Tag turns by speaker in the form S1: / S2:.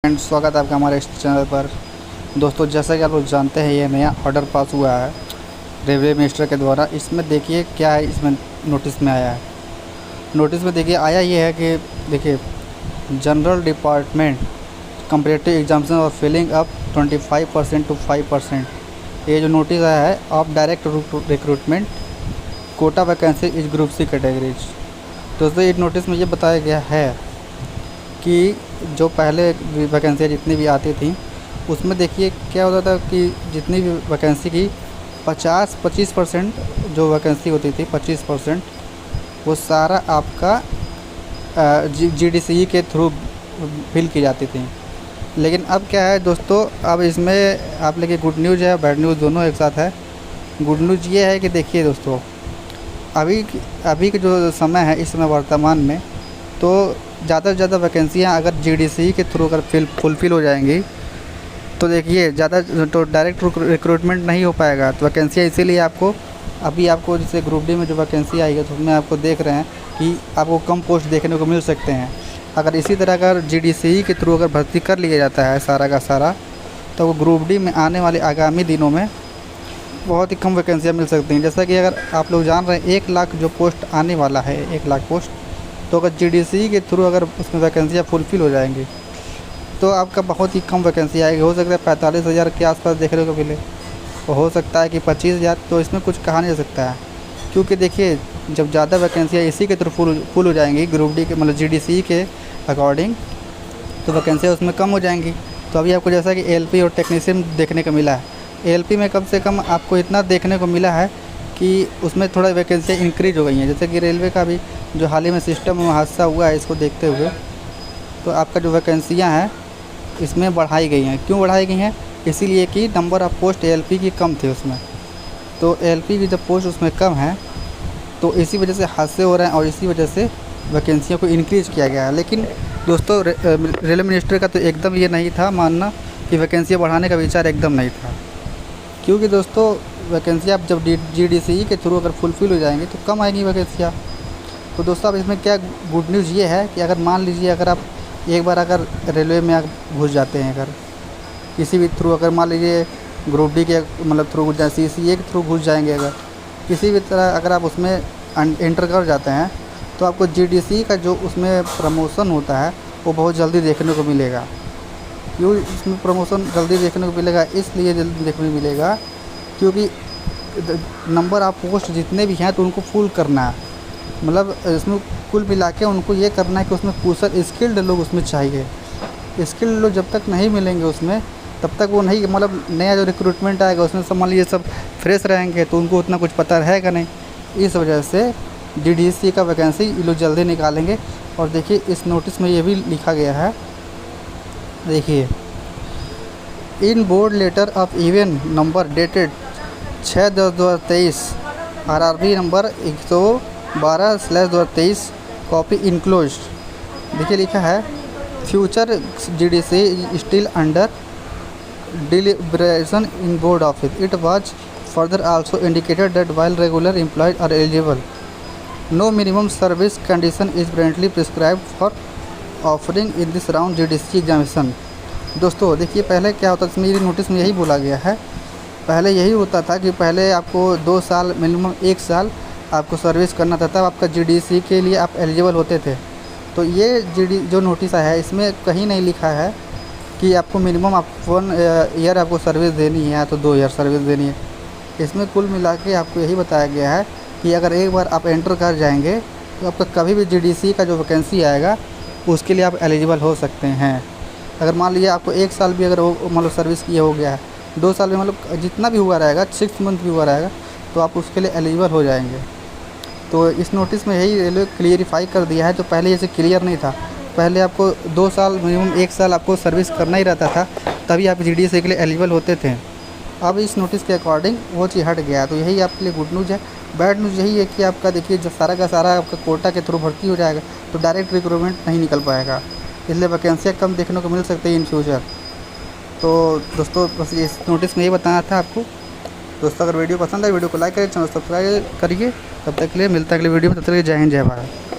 S1: And स्वागत है आपका हमारे इस चैनल पर। दोस्तों, जैसा कि आप लोग जानते हैं, ये नया ऑर्डर पास हुआ है रेलवे मिनिस्टर के द्वारा। इसमें देखिए क्या है, इसमें नोटिस में आया है। नोटिस में देखिए आया ये है कि देखिए, जनरल डिपार्टमेंट कंपैरेटिव एग्जामिनेशन और फिलिंग अप 25% to 5%। ये जो नोटिस आया है, of direct recruitment quota vacancy इस ग्रुप सी कैटेगरीज। दोस्तों, इस नोटिस में ये बताया गया है कि जो पहले वैकेंसियाँ जितनी भी आती थी, उसमें देखिए क्या होता था कि जितनी भी वैकेंसी की 25% जो वैकेंसी होती थी 25% वो सारा आपका GDCE के थ्रू फिल की जाती थी। लेकिन अब क्या है दोस्तों, अब इसमें आप लेके गुड न्यूज़ है, बैड न्यूज़ दोनों एक साथ है। गुड न्यूज़ ये है कि देखिए दोस्तों, अभी के जो समय है, इस समय वर्तमान में, तो ज़्यादा से ज़्यादा वैकेंसियाँ अगर GDCE के थ्रू अगर फुलफ़िल हो जाएंगी तो देखिए ज़्यादा तो डायरेक्ट रिक्रूटमेंट नहीं हो पाएगा। तो वैकेंसियाँ इसीलिए आपको जैसे ग्रुप डी में जो वैकेंसी आएगी तो उसमें आपको देख रहे हैं कि आपको कम पोस्ट देखने को मिल सकते हैं। अगर इसी तरह अगर GDCE के थ्रू अगर भर्ती कर लिया जाता है सारा का सारा, तो वो ग्रुप डी में आने वाले आगामी दिनों में बहुत ही कम वैकेंसियाँ मिल सकती हैं। जैसा कि अगर आप लोग जान रहे हैं 1 लाख जो पोस्ट आने वाला है, 1 लाख पोस्ट, तो अगर GDCE के थ्रू अगर उसमें वैकेंसियाँ फुलफ़िल हो जाएंगी तो आपका बहुत ही कम वैकेंसी आएगी। हो सकता है 45,000 के आसपास देखने को मिले, और हो सकता है कि 25,000। तो इसमें कुछ कहा नहीं जा सकता है, क्योंकि देखिए जब ज़्यादा वैकेंसियाँ इसी के थ्रू फुल हो जाएंगी ग्रुप डी के मतलब GDCE के अकॉर्डिंग, तो वैकेंसियाँ उसमें कम हो जाएंगी। तो अभी आपको जैसा कि ALP और टेक्नीशियन देखने को मिला है, ALP में कम से कम आपको इतना देखने को मिला है कि उसमें थोड़ा वैकेंसियाँ इंक्रीज़ हो गई हैं। जैसे कि रेलवे का भी जो हाल ही में सिस्टम में हादसा हुआ है, इसको देखते हुए तो आपका जो वैकेंसियाँ हैं इसमें बढ़ाई गई हैं। क्यों बढ़ाई गई हैं? इसीलिए कि नंबर ऑफ़ पोस्ट ALP की कम थे उसमें, तो ALP की जब पोस्ट उसमें कम है तो इसी वजह से हादसे हो रहे हैं और इसी वजह से वैकेंसियों को इंक्रीज़ किया गया है। लेकिन दोस्तों, रेलवे मिनिस्टर का तो एकदम ये नहीं था मानना कि वैकेंसियाँ बढ़ाने का विचार एकदम नहीं था, क्योंकि दोस्तों वैकेंसियाँ आप जब GDCE के थ्रू अगर फुलफ़िल हो जाएंगी तो कम आएंगी वैकेंसियाँ। तो दोस्तों, अब इसमें क्या गुड न्यूज़ ये है कि अगर मान लीजिए अगर आप एक बार अगर रेलवे में आप घुस जाते हैं, अगर किसी भी थ्रू अगर मान लीजिए ग्रुप डी के मतलब थ्रू घुस जाए, CCA के थ्रू घुस जाएंगे, अगर किसी भी तरह अगर आप उसमें एंटर कर जाते हैं तो आपको GDCE का जो उसमें प्रमोशन होता है वो बहुत जल्दी देखने को मिलेगा। क्यों इसमें प्रमोशन जल्दी देखने को मिलेगा? इसलिए जल्दी देखने को मिलेगा क्योंकि नंबर ऑफ़ पोस्ट जितने भी हैं तो उनको फुल करना है। मतलब इसमें कुल मिला के उनको ये करना है कि उसमें कुशल स्किल्ड लोग उसमें चाहिए। स्किल्ड लोग जब तक नहीं मिलेंगे उसमें, तब तक वो नहीं, मतलब नया जो रिक्रूटमेंट आएगा उसमें सब मान लीजिए सब फ्रेश रहेंगे तो उनको उतना कुछ पता रहेगा नहीं। इस वजह से GDCE का वैकेंसी ये लोग जल्दी निकालेंगे। और देखिए इस नोटिस में ये भी लिखा गया है, देखिए, in board letter of event number dated 6/10/2023 RRB number 112/2023 copy enclosed. देखिए लिखा है, future GDCE still under deliberation in board office. It was further also indicated that while regular employees are eligible, no minimum service condition is presently prescribed for offering in this round GDCE examination. दोस्तों देखिए, पहले क्या होता था, मेरी notice में यही बोला गया है, पहले यही होता था कि पहले आपको 2 साल मिनिमम 1 साल आपको सर्विस करना था, तब आपका GDCE के लिए आप एलिजिबल होते थे। तो ये जो नोटिस आया है इसमें कहीं नहीं लिखा है कि आपको मिनिमम आप 1 ईयर आपको सर्विस देनी है या तो 2 ईयर सर्विस देनी है। इसमें कुल मिला के आपको यही बताया गया है कि अगर एक बार आप एंटर कर जाएंगे तो आपका कभी भी GDCE का जो वैकेंसी आएगा उसके लिए आप एलिजिबल हो सकते हैं। अगर मान लीजिए आपको 1 साल भी अगर मतलब सर्विस किया हो गया है, 2 साल में मतलब जितना भी हुआ रहेगा, 6 मंथ भी हुआ रहेगा, तो आप उसके लिए एलिजिबल हो जाएंगे। तो इस नोटिस में यही रेलवे क्लियरिफाई कर दिया है। तो पहले ऐसे क्लियर नहीं था, पहले आपको 2 साल मिनिमम 1 साल आपको सर्विस करना ही रहता था, तभी आप GDCE के लिए एलिजिबल होते थे। अब इस नोटिस के अकॉर्डिंग वो चीज़ हट गया। तो यही आपके लिए गुड न्यूज़ है। बैड न्यूज़ यही है कि आपका देखिए जो सारा का सारा आपका कोटा के थ्रू भर्ती हो जाएगा तो डायरेक्ट रिक्रूटमेंट नहीं निकल पाएगा, इसलिए वैकेंसियाँ कम देखने को मिल सकती है इन फ्यूचर। तो दोस्तों बस इस नोटिस में यही बताना था आपको। दोस्तों अगर वीडियो पसंद है, वीडियो को लाइक करें, चैनल सब्सक्राइब करिए। तब तक के लिए मिलता है अगले वीडियो में, तब तक के लिए जय हिंद जय भारत।